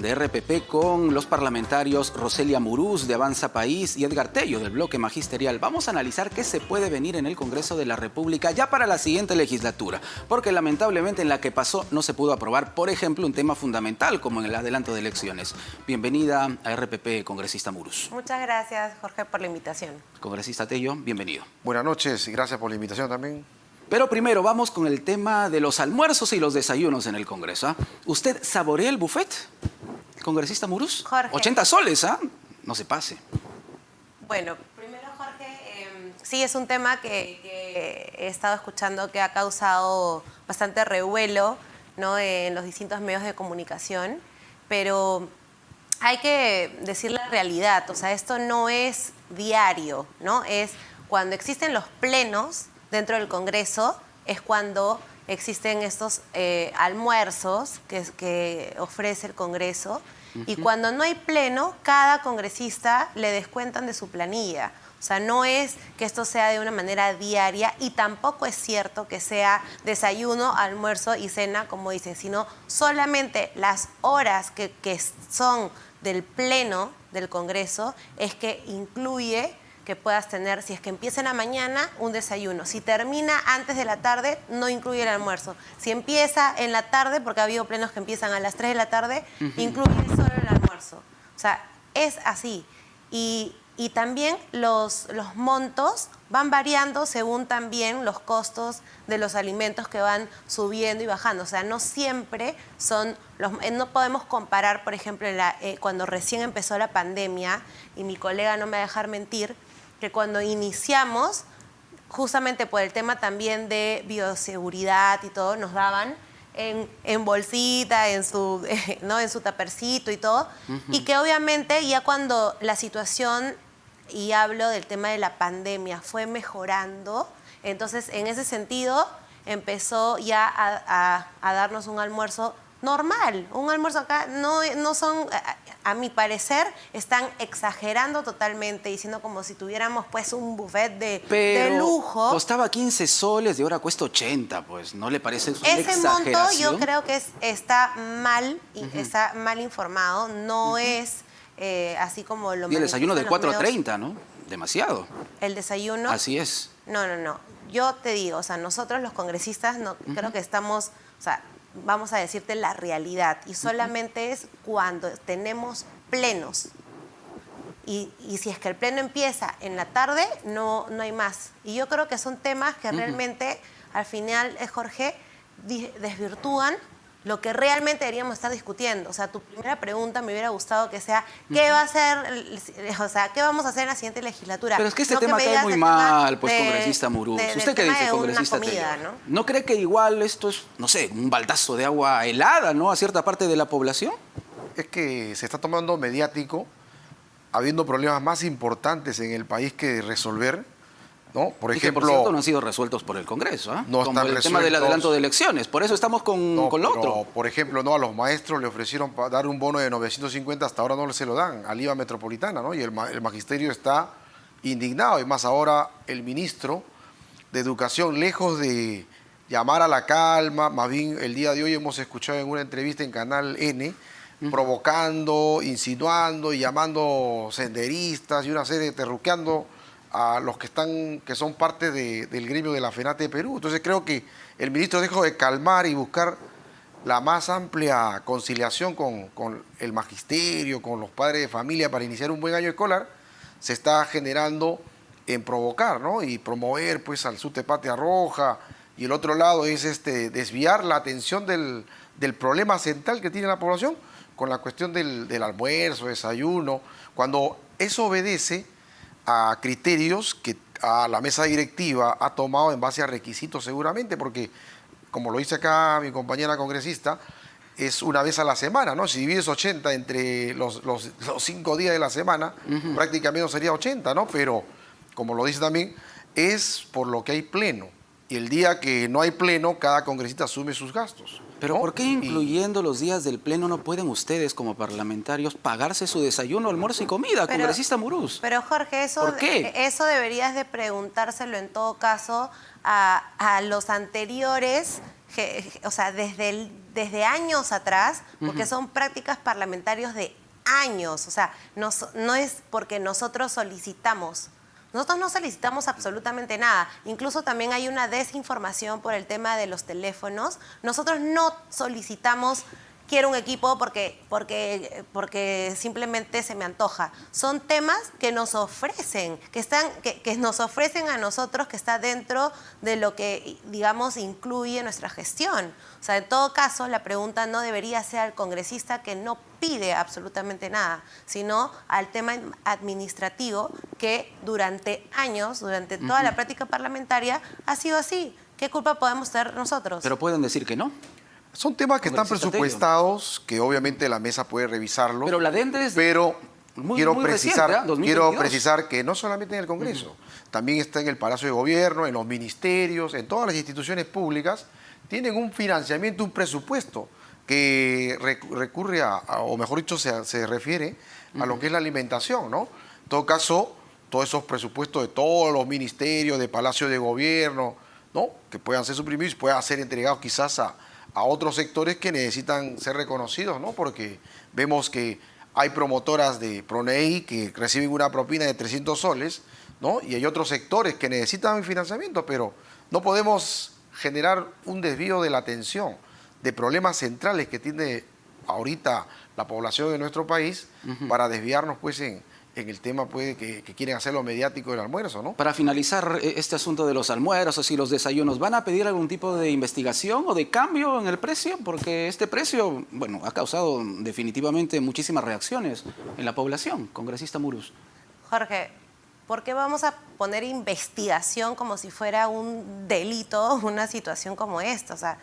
de RPP con los parlamentarios Roselia Murús de Avanza País y Edgar Tello del Bloque Magisterial. Vamos a analizar qué se puede venir en el Congreso de la República ya para la siguiente legislatura, porque lamentablemente en la que pasó no se pudo aprobar, por ejemplo, un tema fundamental como en el adelanto de elecciones. Bienvenida a RPP, congresista Murús. Muchas gracias, Jorge, por la invitación. Congresista Tello, bienvenido. Buenas noches y gracias por la invitación también. Pero primero vamos con el tema de los almuerzos y los desayunos en el Congreso. ¿Usted saborea el buffet, congresista Murús? Jorge. 80 soles, ¿ah? No se pase. Bueno, primero, Jorge, sí es un tema que he estado escuchando que ha causado bastante revuelo, ¿no?, en los distintos medios de comunicación, pero hay que decir la realidad. O sea, esto no es diario, ¿no? Es cuando existen los plenos dentro del Congreso, es cuando existen estos almuerzos que ofrece el Congreso. Y cuando no hay pleno, cada congresista le descuentan de su planilla. O sea, no es que esto sea de una manera diaria y tampoco es cierto que sea desayuno, almuerzo y cena, como dicen, sino solamente las horas que son del pleno del Congreso es que incluye que puedas tener, si es que empieza en la mañana, un desayuno. Si termina antes de la tarde, no incluye el almuerzo. Si empieza en la tarde, porque ha habido plenos que empiezan a las 3 de la tarde, incluye solo el almuerzo. O sea, es así. Y también los montos van variando según también los costos de los alimentos que van subiendo y bajando. O sea, no siempre son no podemos comparar, por ejemplo, cuando recién empezó la pandemia, y mi colega no me va a dejar mentir, que cuando iniciamos, justamente por el tema también de bioseguridad y todo, nos daban en bolsita, ¿no?, en su tapercito y todo, y que obviamente ya cuando la situación, y hablo del tema de la pandemia, fue mejorando, entonces en ese sentido empezó ya a darnos un almuerzo normal. Un almuerzo acá no son, a mi parecer, están exagerando totalmente, diciendo como si tuviéramos pues un buffet de lujo. Costaba 15 soles y ahora cuesta 80, pues, ¿no le parece una Ese exageración? monto yo creo que está mal, está mal informado, no es así como lo Y el desayuno de manifiestan los medios. 4.30, ¿no? Demasiado. El desayuno. Así es. No. Yo te digo, o sea, nosotros los congresistas creo que estamos, o sea, vamos a decirte la realidad, y solamente es cuando tenemos plenos. Y si es que el pleno empieza en la tarde, no hay más. Y yo creo que son temas que realmente, al final, Jorge, desvirtúan lo que realmente deberíamos estar discutiendo. O sea, tu primera pregunta me hubiera gustado que sea, ¿qué va a hacer, o sea, qué vamos a hacer en la siguiente legislatura? Pero es que este no tema que cae muy mal, pues, congresista Murús. ¿Usted qué dice, congresista Tello? ¿No cree que igual esto es, no sé, un baldazo de agua helada, ¿no?, a cierta parte de la población? Es que se está tomando mediático, habiendo problemas más importantes en el país que resolver, ¿no? Por ejemplo, y que, por cierto, no han sido resueltos por el Congreso, ¿eh? No como están el tema del adelanto de elecciones. Por eso estamos con lo otro. Por ejemplo, no, a los maestros le ofrecieron dar un bono de 950, hasta ahora no se lo dan, al IVA metropolitana, ¿no? Y el magisterio está indignado. Y más ahora el ministro de Educación, lejos de llamar a la calma, más bien el día de hoy hemos escuchado en una entrevista en Canal N, provocando, insinuando y llamando senderistas y una serie, terruqueando a los que son parte del gremio de la FENATE de Perú. Entonces creo que el ministro dejó de calmar y buscar la más amplia conciliación con el magisterio, con los padres de familia para iniciar un buen año escolar, se está generando en provocar, ¿no?, y promover pues al subte Patria Roja, y el otro lado es desviar la atención del problema central que tiene la población con la cuestión del almuerzo, desayuno, cuando eso obedece a criterios que a la mesa directiva ha tomado en base a requisitos seguramente, porque como lo dice acá mi compañera congresista, es una vez a la semana, ¿no? Si divides 80 entre los 5 días de la semana, prácticamente sería 80, ¿no? Pero, como lo dice también, es por lo que hay pleno. Y el día que no hay pleno, cada congresista asume sus gastos. Pero ¿no? ¿por qué incluyendo los días del pleno no pueden ustedes como parlamentarios pagarse su desayuno, almuerzo y comida, congresista Murús? Pero Jorge, ¿Por qué? Eso deberías de preguntárselo en todo caso a los anteriores o sea, desde años atrás, porque son prácticas parlamentarias de años, o sea, no es porque nosotros solicitamos. Nosotros no solicitamos absolutamente nada. Incluso también hay una desinformación por el tema de los teléfonos. Nosotros no solicitamos quiero un equipo porque simplemente se me antoja. Son temas que nos ofrecen, que nos ofrecen a nosotros, que está dentro de lo que, digamos, incluye nuestra gestión. O sea, en todo caso, la pregunta no debería ser al congresista que no pide absolutamente nada, sino al tema administrativo que durante años, durante toda la práctica parlamentaria, ha sido así. ¿Qué culpa podemos tener nosotros? Pero pueden decir que no. Son temas que están presupuestados, que obviamente la mesa puede revisarlo. Pero la DENDE es quiero reciente, precisar que no solamente en el Congreso, también está en el Palacio de Gobierno, en los ministerios, en todas las instituciones públicas, tienen un financiamiento, un presupuesto que recurre o mejor dicho, se refiere a lo que es la alimentación, ¿no? En todo caso, todos esos presupuestos de todos los ministerios, de Palacio de Gobierno, ¿no? Que puedan ser suprimidos y puedan ser entregados quizás a otros sectores que necesitan ser reconocidos, ¿no? Porque vemos que hay promotoras de PRONEI que reciben una propina de 300 soles, ¿no? Y hay otros sectores que necesitan financiamiento, pero no podemos generar un desvío de la atención de problemas centrales que tiene ahorita la población de nuestro país para desviarnos, pues, en el tema pues, que quieren hacerlo mediático del almuerzo, ¿no? Para finalizar este asunto de los almuerzos y los desayunos, ¿van a pedir algún tipo de investigación o de cambio en el precio? Porque este precio, bueno, ha causado definitivamente muchísimas reacciones en la población. Congresista Murús. Jorge, ¿por qué vamos a poner investigación como si fuera un delito, una situación como esta? O sea,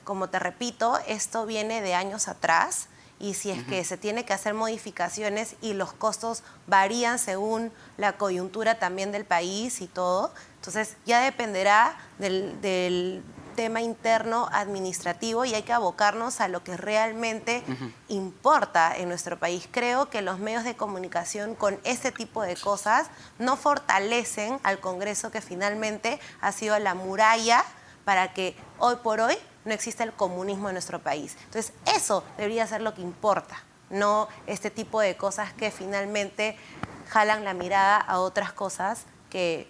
como te repito, esto viene de años atrás. Y si es que se tiene que hacer modificaciones y los costos varían según la coyuntura también del país y todo, entonces ya dependerá del tema interno administrativo y hay que abocarnos a lo que realmente importa en nuestro país. Creo que los medios de comunicación con este tipo de cosas no fortalecen al Congreso, que finalmente ha sido la muralla para que hoy por hoy no existe el comunismo en nuestro país. Entonces, eso debería ser lo que importa, no este tipo de cosas que finalmente jalan la mirada a otras cosas que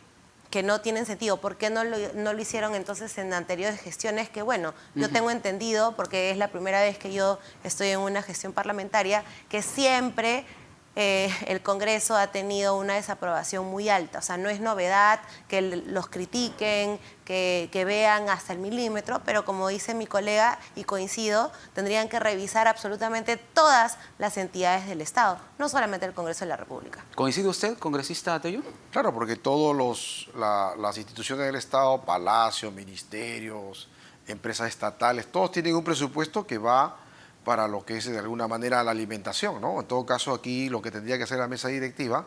no tienen sentido. ¿Por qué no lo hicieron entonces en anteriores gestiones? Que bueno, yo tengo entendido, porque es la primera vez que yo estoy en una gestión parlamentaria, que siempre el Congreso ha tenido una desaprobación muy alta. O sea, no es novedad que los critiquen, que vean hasta el milímetro, pero como dice mi colega, y coincido, tendrían que revisar absolutamente todas las entidades del Estado, no solamente el Congreso de la República. ¿Coincide usted, congresista Tello? Claro, porque todas las instituciones del Estado, palacios, ministerios, empresas estatales, todos tienen un presupuesto que va para lo que es de alguna manera la alimentación, ¿no? En todo caso, aquí lo que tendría que hacer la mesa directiva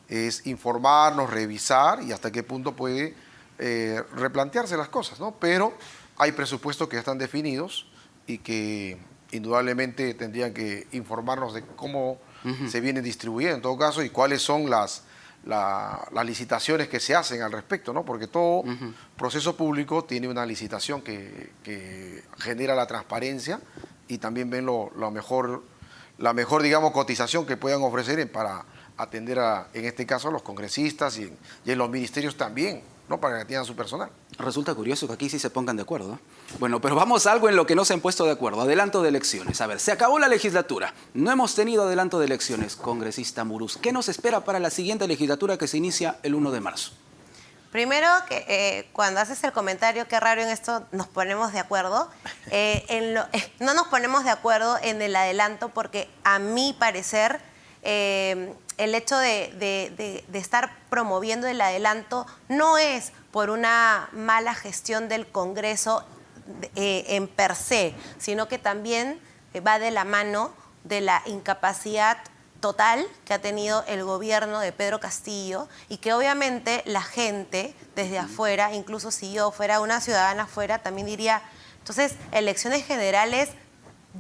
es informarnos, revisar y hasta qué punto puede replantearse las cosas, ¿no? Pero hay presupuestos que ya están definidos y que indudablemente tendrían que informarnos de cómo se vienen distribuyendo en todo caso y cuáles son las licitaciones que se hacen al respecto, ¿no? Porque todo proceso público tiene una licitación que genera la transparencia y también ven la mejor, digamos, cotización que puedan ofrecer para atender en este caso, a los congresistas y en los ministerios también, ¿no? Para que tengan su personal. Resulta curioso que aquí sí se pongan de acuerdo. Bueno, pero vamos a algo en lo que no se han puesto de acuerdo. Adelanto de elecciones. A ver, se acabó la legislatura. No hemos tenido adelanto de elecciones, congresista Murús. ¿Qué nos espera para la siguiente legislatura que se inicia el 1 de marzo? Primero, que cuando haces el comentario, qué raro en esto, nos ponemos de acuerdo. No nos ponemos de acuerdo en el adelanto porque, a mi parecer, el hecho de estar promoviendo el adelanto no es por una mala gestión del Congreso en per se, sino que también va de la mano de la incapacidad total que ha tenido el gobierno de Pedro Castillo y que obviamente la gente desde afuera, incluso si yo fuera una ciudadana afuera, también diría, entonces, elecciones generales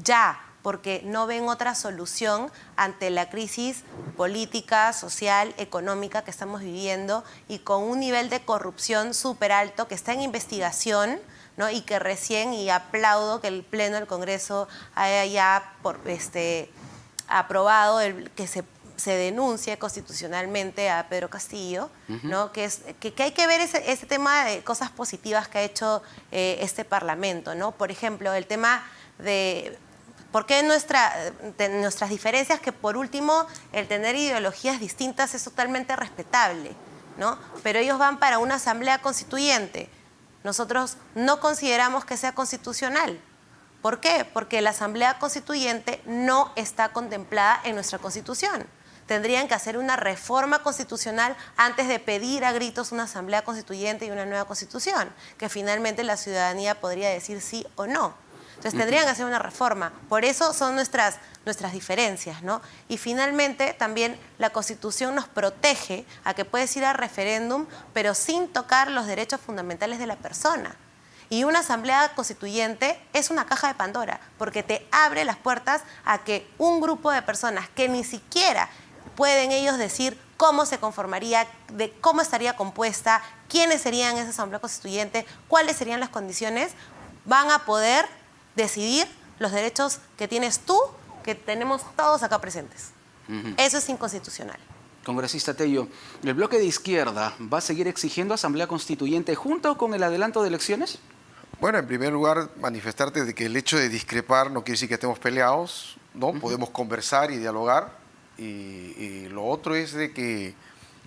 ya, porque no ven otra solución ante la crisis política, social, económica que estamos viviendo y con un nivel de corrupción súper alto que está en investigación, ¿no? Y que recién, y aplaudo que el Pleno del Congreso haya ya aprobado que se denuncie constitucionalmente a Pedro Castillo, ¿no? Que hay que ver ese tema de cosas positivas que ha hecho este Parlamento, ¿no? Por ejemplo, el tema de por qué nuestras diferencias, que por último el tener ideologías distintas es totalmente respetable, ¿no? Pero ellos van para una asamblea constituyente. Nosotros no consideramos que sea constitucional. ¿Por qué? Porque la asamblea constituyente no está contemplada en nuestra Constitución. Tendrían que hacer una reforma constitucional antes de pedir a gritos una asamblea constituyente y una nueva constitución, que finalmente la ciudadanía podría decir sí o no. Entonces tendrían que hacer una reforma. Por eso son nuestras diferencias, ¿no? Y finalmente también la Constitución nos protege a que puedes ir a referéndum, pero sin tocar los derechos fundamentales de la persona. Y una asamblea constituyente es una caja de Pandora, porque te abre las puertas a que un grupo de personas que ni siquiera pueden ellos decir cómo se conformaría, de cómo estaría compuesta, quiénes serían esa asamblea constituyente, cuáles serían las condiciones, van a poder decidir los derechos que tienes tú, que tenemos todos acá presentes. Eso es inconstitucional. Congresista Tello, ¿el bloque de izquierda va a seguir exigiendo asamblea constituyente junto con el adelanto de elecciones? Bueno, en primer lugar, manifestarte de que el hecho de discrepar no quiere decir que estemos peleados, ¿no? Podemos conversar y dialogar. Y lo otro es de que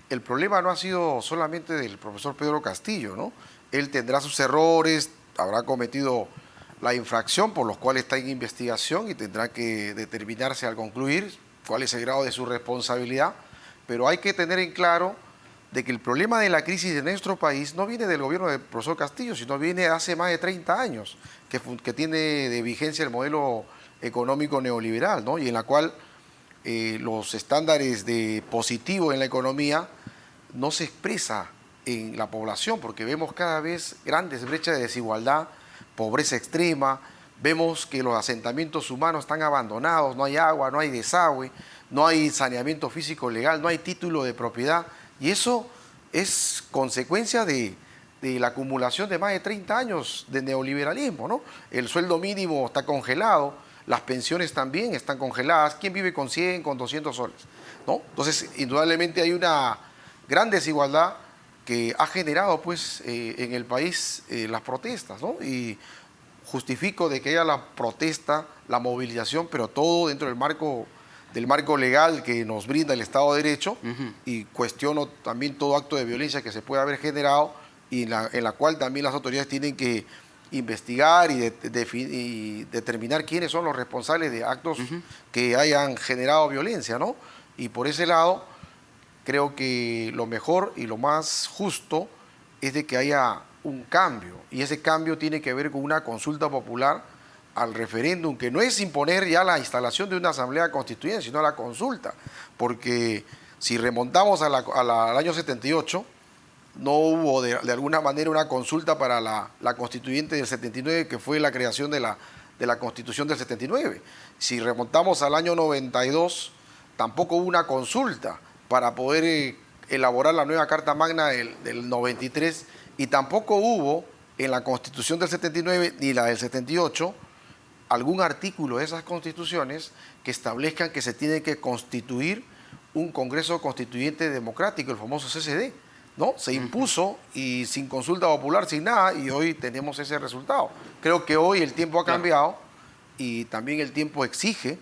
el problema no ha sido solamente del profesor Pedro Castillo, ¿no? Él tendrá sus errores, habrá cometido la infracción por los cuales está en investigación y tendrá que determinarse al concluir cuál es el grado de su responsabilidad. Pero hay que tener en claro de que el problema de la crisis de nuestro país no viene del gobierno del profesor Castillo, sino viene de hace más de 30 años que tiene de vigencia el modelo económico neoliberal, ¿no? Y en la cual los estándares de positivo en la economía no se expresa en la población, porque vemos cada vez grandes brechas de desigualdad, pobreza extrema, vemos que los asentamientos humanos están abandonados, no hay agua, no hay desagüe, no hay saneamiento físico legal, no hay título de propiedad, y eso es consecuencia de la acumulación de más de 30 años de neoliberalismo, ¿no? El sueldo mínimo está congelado, las pensiones también están congeladas. ¿Quién vive con 100, con 200 soles? ¿No? Entonces, indudablemente hay una gran desigualdad que ha generado pues, en el país las protestas, ¿no? Y justifico de que haya la protesta, la movilización, pero todo dentro del marco legal que nos brinda el Estado de Derecho, y cuestiono también todo acto de violencia que se pueda haber generado y en la cual también las autoridades tienen que investigar y determinar quiénes son los responsables de actos que hayan generado violencia, ¿no? Y por ese lado, creo que lo mejor y lo más justo es de que haya un cambio, y ese cambio tiene que ver con una consulta popular al referéndum, que no es imponer ya la instalación de una asamblea constituyente, sino la consulta, porque si remontamos al año 78, no hubo de alguna manera una consulta para la constituyente del 79, que fue la creación de la constitución del 79. Si remontamos al año 92, tampoco hubo una consulta para poder elaborar la nueva Carta Magna del 93, y tampoco hubo en la constitución del 79 ni la del 78 algún artículo de esas constituciones que establezcan que se tiene que constituir un Congreso Constituyente Democrático, el famoso CCD. ¿No? Se impuso y sin consulta popular, sin nada, y hoy tenemos ese resultado. Creo que hoy el tiempo ha cambiado y también el tiempo exige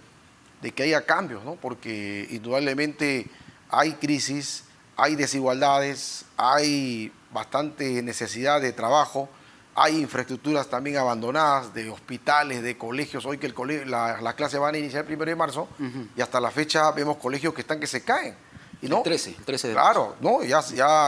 de que haya cambios, ¿no? Porque indudablemente hay crisis, hay desigualdades, hay bastante necesidad de trabajo, hay infraestructuras también abandonadas, de hospitales, de colegios. Hoy que las clases van a iniciar el 1 de marzo y hasta la fecha vemos colegios que se caen. ¿Y no? El 13 de marzo. Claro, ¿no? Ya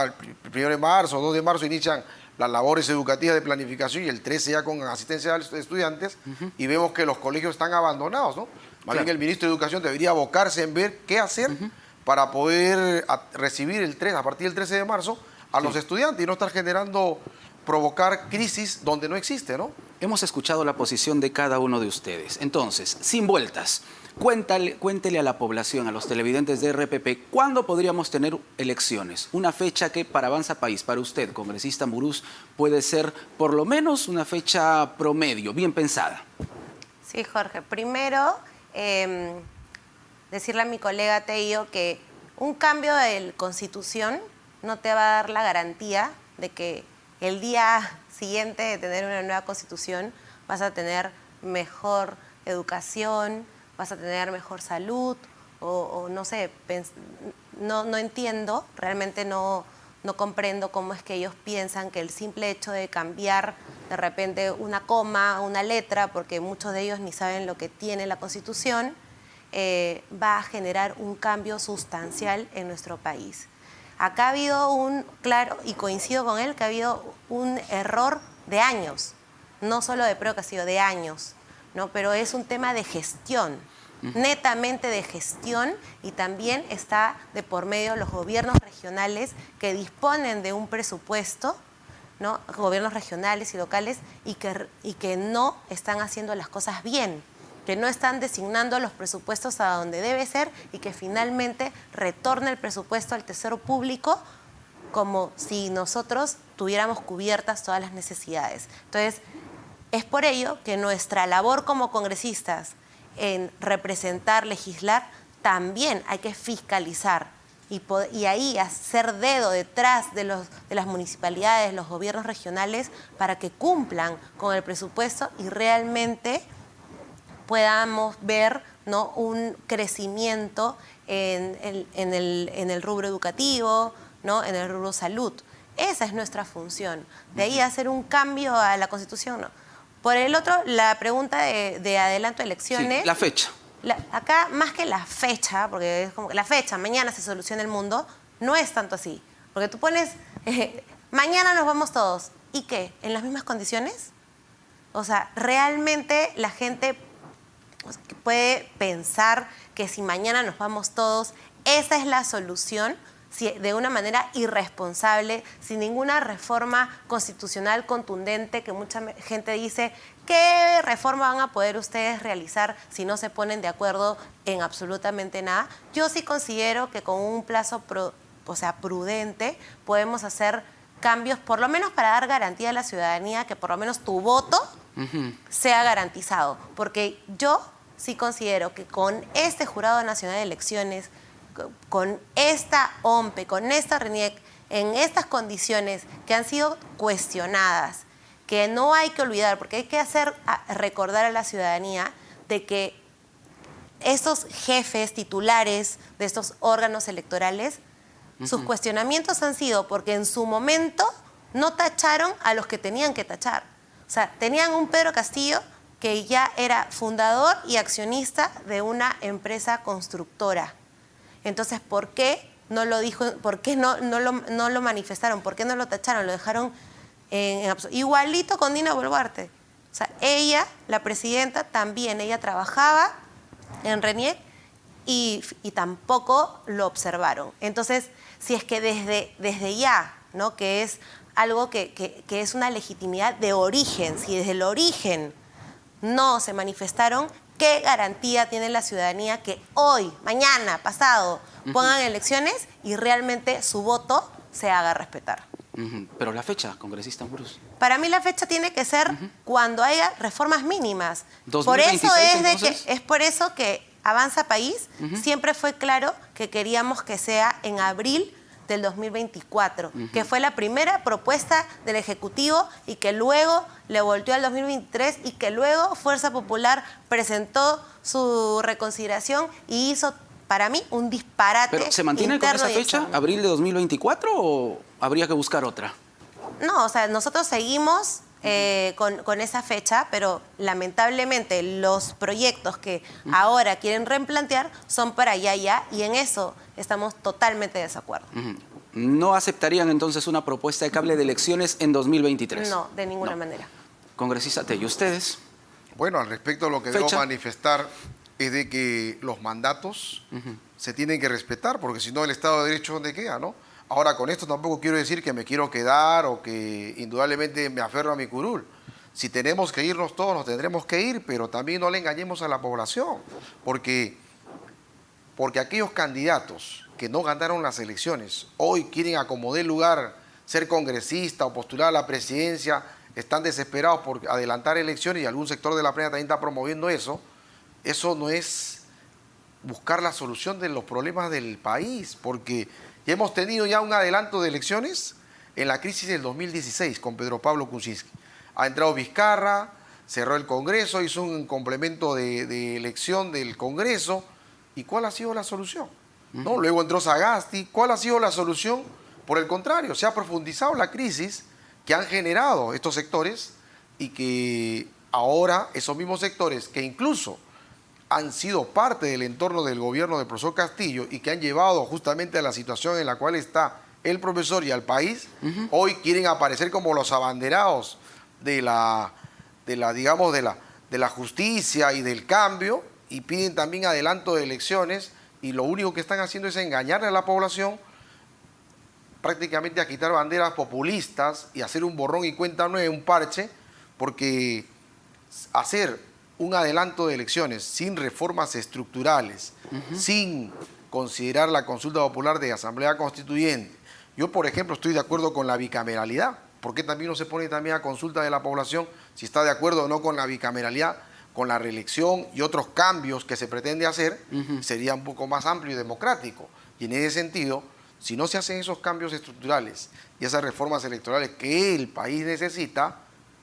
el 1 de marzo, 2 de marzo inician las labores educativas de planificación, y el 13 ya con asistencia de estudiantes, y vemos que los colegios están abandonados, ¿no? Más bien el ministro de Educación debería abocarse en ver qué hacer para poder recibir a partir del 13 de marzo a los estudiantes y no estar provocar crisis donde no existe, ¿no? hemos escuchado la posición de cada uno de ustedes. Entonces, sin vueltas, cuéntele a la población, a los televidentes de RPP, ¿cuándo podríamos tener elecciones? Una fecha que para Avanza País, para usted, congresista Muruz, puede ser por lo menos una fecha promedio, bien pensada. Sí, Jorge. Primero, decirle a mi colega Tello que un cambio de la Constitución no te va a dar la garantía de que el día siguiente de tener una nueva Constitución vas a tener mejor educación, vas a tener mejor salud, o no sé, no entiendo, realmente no comprendo cómo es que ellos piensan que el simple hecho de cambiar de repente una coma, una letra, porque muchos de ellos ni saben lo que tiene la Constitución, va a generar un cambio sustancial en nuestro país. Acá ha habido claro, y coincido con él, que ha habido un error de años, no solo de Pedro Castillo, de años, ¿no? Pero es un tema de gestión, netamente de gestión, y también está de por medio los gobiernos regionales que disponen de un presupuesto, ¿no? Gobiernos regionales y locales, y que no están haciendo las cosas bien, que no están designando los presupuestos a donde debe ser y que finalmente retorna el presupuesto al Tesoro Público como si nosotros tuviéramos cubiertas todas las necesidades. Entonces, es por ello que nuestra labor como congresistas en representar, legislar, también hay que fiscalizar y ahí hacer dedo detrás de las municipalidades, los gobiernos regionales, para que cumplan con el presupuesto y realmente podamos ver, ¿no?, un crecimiento en el rubro educativo, ¿no?, en el rubro salud. Esa es nuestra función. De ahí hacer un cambio a la Constitución, ¿no? Por el otro, la pregunta de adelanto de elecciones. Sí, la fecha. Acá, más que la fecha, porque es como que la fecha, mañana se soluciona el mundo, no es tanto así. Porque tú pones, mañana nos vamos todos. ¿Y qué? ¿En las mismas condiciones? O sea, realmente la gente puede pensar que si mañana nos vamos todos, esa es la solución, de una manera irresponsable, sin ninguna reforma constitucional contundente, que mucha gente dice, ¿qué reforma van a poder ustedes realizar si no se ponen de acuerdo en absolutamente nada? Yo sí considero que con un plazo prudente podemos hacer cambios, por lo menos para dar garantía a la ciudadanía, que por lo menos tu voto sea garantizado. Porque yo sí considero que con este Jurado Nacional de Elecciones, con esta OMPE, con esta RENIEC, en estas condiciones que han sido cuestionadas, que no hay que olvidar, porque hay que recordar a la ciudadanía de que estos jefes titulares de estos órganos electorales, sus cuestionamientos han sido porque en su momento no tacharon a los que tenían que tachar. O sea, tenían un Pedro Castillo que ya era fundador y accionista de una empresa constructora. Entonces, ¿por qué no lo dijo? ¿Por qué no lo manifestaron? ¿Por qué no lo tacharon? Lo dejaron igualito con Dina Boluarte. O sea, ella, la presidenta, también, ella trabajaba en RENIEC y tampoco lo observaron. Entonces, si es que desde ya, ¿no?, que es algo que es una legitimidad de origen, si desde el origen no se manifestaron, ¿qué garantía tiene la ciudadanía que hoy, mañana, pasado, pongan elecciones y realmente su voto se haga respetar? Pero la fecha, congresista Muruz. Para mí la fecha tiene que ser cuando haya reformas mínimas. 2026, es por eso que Avanza País siempre fue claro que queríamos que sea en abril del 2024, que fue la primera propuesta del Ejecutivo y que luego le volteó al 2023 y que luego Fuerza Popular presentó su reconsideración y hizo, para mí, un disparate. ¿Pero se mantiene con esa fecha, abril de 2024, o habría que buscar otra? No, o sea, nosotros seguimos con esa fecha, pero lamentablemente los proyectos que ahora quieren replantear son para allá, y en eso estamos totalmente de desacuerdo. ¿No aceptarían entonces una propuesta de cable de elecciones en 2023? No, de ninguna manera. Congresista Tello, ¿ustedes? Bueno, al respecto lo que debo manifestar es de que los mandatos se tienen que respetar, porque si no el Estado de Derecho, ¿dónde queda, no? Ahora, con esto tampoco quiero decir que me quiero quedar o que indudablemente me aferro a mi curul, Si tenemos que irnos todos, nos tendremos que ir, pero también no le engañemos a la población, porque aquellos candidatos que no ganaron las elecciones, hoy quieren acomodar lugar, ser congresista o postular a la presidencia, están desesperados por adelantar elecciones y algún sector de la prensa también está promoviendo eso. Eso no es buscar la solución de los problemas del país, porque ya hemos tenido ya un adelanto de elecciones en la crisis del 2016 con Pedro Pablo Kuczynski. Ha entrado Vizcarra, cerró el Congreso, hizo un complemento de elección del Congreso. ¿Y cuál ha sido la solución? ¿No? Luego entró Sagasti. ¿Cuál ha sido la solución? Por el contrario, se ha profundizado la crisis que han generado estos sectores y que ahora esos mismos sectores que incluso han sido parte del entorno del gobierno del profesor Castillo y que han llevado justamente a la situación en la cual está el profesor y al país, hoy quieren aparecer como los abanderados de la justicia y del cambio, y piden también adelanto de elecciones, y lo único que están haciendo es engañarle a la población, prácticamente a quitar banderas populistas y hacer un borrón y cuenta nueva, un parche, porque hacer un adelanto de elecciones sin reformas estructurales, sin considerar la consulta popular de Asamblea Constituyente. Yo, por ejemplo, estoy de acuerdo con la bicameralidad. ¿Por qué también no se pone también a consulta de la población si está de acuerdo o no con la bicameralidad, con la reelección y otros cambios que se pretende hacer? Sería un poco más amplio y democrático. Y en ese sentido, si no se hacen esos cambios estructurales y esas reformas electorales que el país necesita,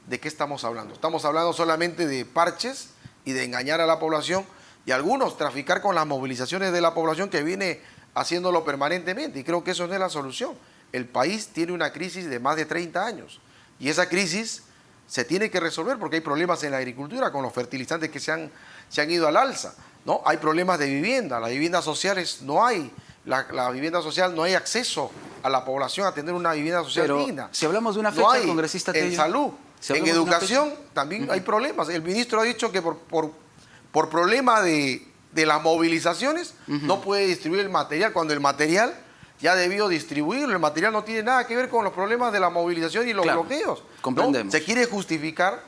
¿de qué estamos hablando? Estamos hablando solamente de parches y de engañar a la población, y algunos traficar con las movilizaciones de la población que viene haciéndolo permanentemente, y creo que eso no es la solución. El país tiene una crisis de más de 30 años y esa crisis se tiene que resolver porque hay problemas en la agricultura con los fertilizantes que se han ido al alza, ¿no? Hay problemas de vivienda, las viviendas sociales no hay, la vivienda social no hay acceso a la población a tener una vivienda social digna. Si hablamos de una fecha, no congresista en Tello, salud, en educación también hay problemas. El ministro ha dicho que por problema de las movilizaciones no puede distribuir el material, cuando el material ya debió distribuirlo. El material no tiene nada que ver con los problemas de la movilización y los bloqueos. Comprendemos. ¿No? Se quiere justificar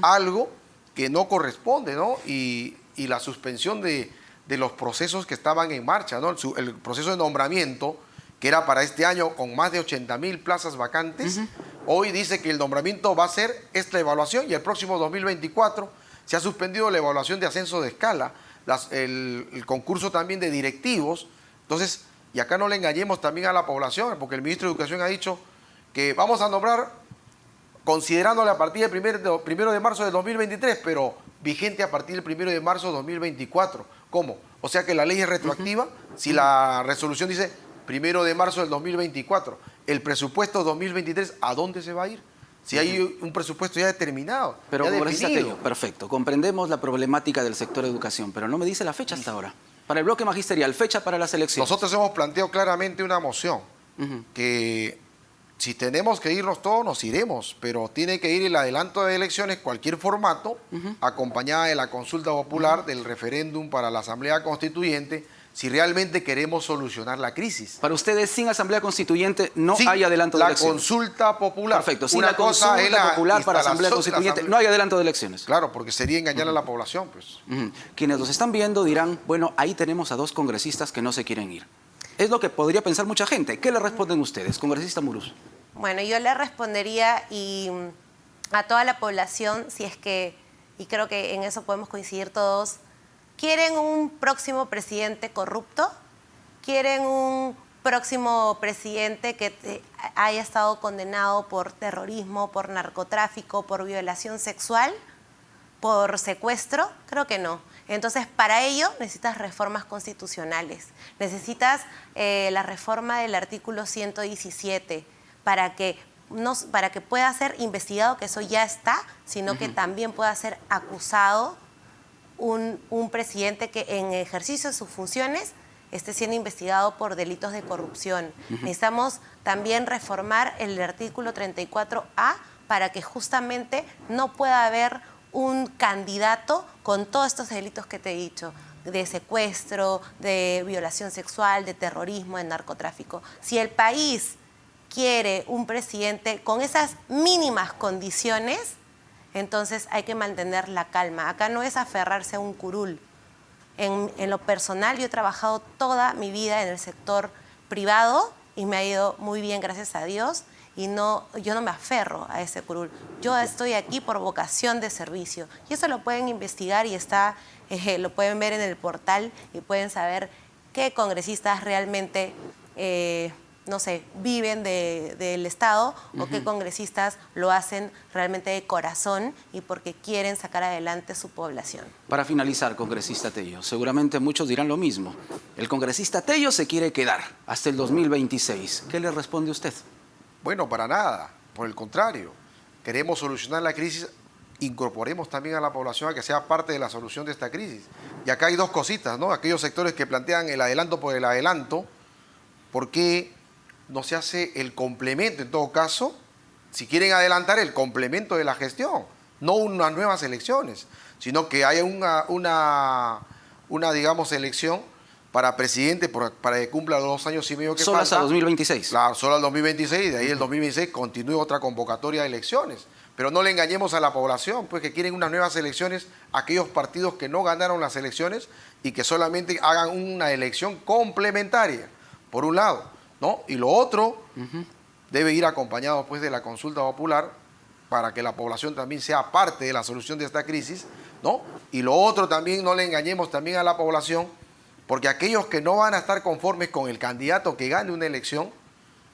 algo que no corresponde, ¿no? Y la suspensión de los procesos que estaban en marcha, ¿no? El proceso de nombramiento, que era para este año con más de 80.000 plazas vacantes, hoy dice que el nombramiento va a ser esta evaluación y el próximo 2024 se ha suspendido la evaluación de ascenso de escala, el concurso también de directivos. Entonces, y acá no le engañemos también a la población, porque el ministro de Educación ha dicho que vamos a nombrar considerándole a partir del 1 de marzo del 2023, pero vigente a partir del 1 de marzo de 2024. ¿Cómo? O sea que la ley es retroactiva si la resolución dice 1 de marzo del 2024. El presupuesto 2023, ¿a dónde se va a ir? Si hay un presupuesto ya determinado, pero ya congresista definido. Tello, perfecto. Comprendemos la problemática del sector de educación, pero no me dice la fecha hasta ahora. Para el bloque magisterial, fecha para las elecciones. Nosotros hemos planteado claramente una moción que si tenemos que irnos todos, nos iremos, pero tiene que ir el adelanto de elecciones, cualquier formato, acompañada de la consulta popular, del referéndum para la Asamblea Constituyente, si realmente queremos solucionar la crisis. Para ustedes, sin Asamblea Constituyente no sí, hay adelanto de elecciones. La consulta popular. Perfecto, sin la consulta popular para Asamblea Constituyente no hay adelanto de elecciones. Claro, porque sería engañar a la población, pues. Quienes los están viendo dirán, bueno, ahí tenemos a dos congresistas que no se quieren ir. Es lo que podría pensar mucha gente. ¿Qué le responden ustedes, congresista Murús? Bueno, yo le respondería a toda la población, si es que, y creo que en eso podemos coincidir todos, ¿quieren un próximo presidente corrupto? ¿Quieren un próximo presidente que haya estado condenado por terrorismo, por narcotráfico, por violación sexual, por secuestro? Creo que no. Entonces, para ello necesitas reformas constitucionales. Necesitas la reforma del artículo 117 para que pueda ser investigado, que eso ya está, sino que también pueda ser acusado un presidente que en ejercicio de sus funciones esté siendo investigado por delitos de corrupción. Necesitamos también reformar el artículo 34A para que justamente no pueda haber un candidato con todos estos delitos que te he dicho, de secuestro, de violación sexual, de terrorismo, de narcotráfico. Si el país quiere un presidente con esas mínimas condiciones, Entonces hay que mantener la calma. Acá no es aferrarse a un curul. En lo personal, yo he trabajado toda mi vida en el sector privado y me ha ido muy bien, gracias a Dios. Y yo no me aferro a ese curul. Yo estoy aquí por vocación de servicio. Y eso lo pueden investigar y lo pueden ver en el portal y pueden saber qué congresistas realmente, no sé, viven del Estado o qué congresistas lo hacen realmente de corazón y porque quieren sacar adelante su población. Para finalizar, congresista Tello, seguramente muchos dirán lo mismo. El congresista Tello se quiere quedar hasta el 2026. ¿Qué le responde usted? Bueno, para nada, por el contrario. Queremos solucionar la crisis, incorporemos también a la población a que sea parte de la solución de esta crisis. Y acá hay dos cositas, ¿no? Aquellos sectores que plantean el adelanto por el adelanto, ¿por qué no se hace el complemento, en todo caso, si quieren adelantar el complemento de la gestión, no unas nuevas elecciones, sino que haya una digamos, elección para presidente, para que cumpla los 2 años y medio que Solo falta. hasta 2026. Claro, solo al 2026, y de ahí el 2026 continúe otra convocatoria de elecciones. Pero no le engañemos a la población, pues que quieren unas nuevas elecciones, aquellos partidos que no ganaron las elecciones y que solamente hagan una elección complementaria, por un lado, ¿no? Y lo otro debe ir acompañado pues de la consulta popular para que la población también sea parte de la solución de esta crisis, ¿no? Y lo otro también, no le engañemos también a la población, porque aquellos que no van a estar conformes con el candidato que gane una elección,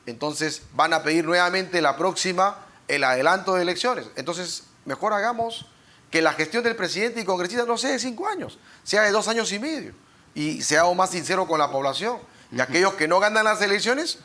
entonces van a pedir nuevamente la próxima el adelanto de elecciones. Entonces, mejor hagamos que la gestión del presidente y congresista no sea de 5 años, sea de 2 años y medio. Y seamos más sinceros con la población. Y aquellos que no ganan las elecciones,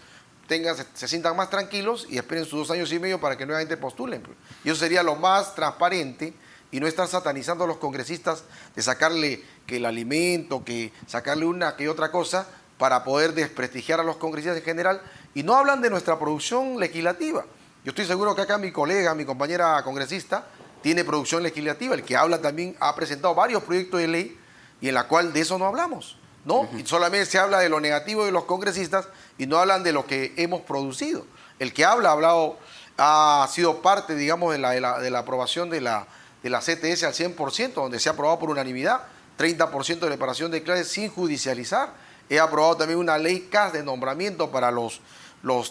se sientan más tranquilos y esperen sus 2 años y medio para que nuevamente postulen. Y eso sería lo más transparente y no estar satanizando a los congresistas de sacarle que el alimento, que sacarle una que otra cosa para poder desprestigiar a los congresistas en general. Y no hablan de nuestra producción legislativa. Yo estoy seguro que acá mi colega, mi compañera congresista, tiene producción legislativa. El que habla también ha presentado varios proyectos de ley y en la cual de eso no hablamos, ¿no? Y solamente se habla de lo negativo de los congresistas y no hablan de lo que hemos producido. El que ha sido parte, digamos, de la aprobación de la CTS al 100%, donde se ha aprobado por unanimidad, 30% de reparación de clases sin judicializar. He aprobado también una ley CAS de nombramiento para los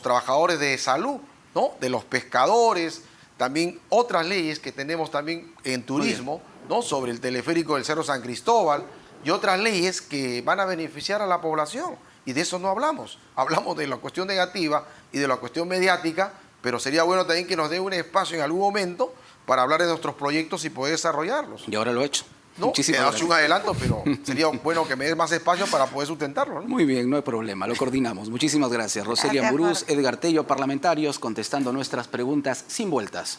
trabajadores de salud, ¿no? De los pescadores, también otras leyes que tenemos también en turismo, ¿no? Sobre el teleférico del Cerro San Cristóbal y otras leyes que van a beneficiar a la población. Y de eso no hablamos. Hablamos de la cuestión negativa y de la cuestión mediática, pero sería bueno también que nos dé un espacio en algún momento para hablar de nuestros proyectos y poder desarrollarlos. Y ahora lo he hecho. No, Muchísimas hace gracias. un adelanto, pero sería bueno que me des más espacio para poder sustentarlo, ¿no? Muy bien, no hay problema, lo coordinamos. Muchísimas gracias. Roselia Gracias, Muruz, Jorge. Edgar Tello, parlamentarios, contestando nuestras preguntas sin vueltas.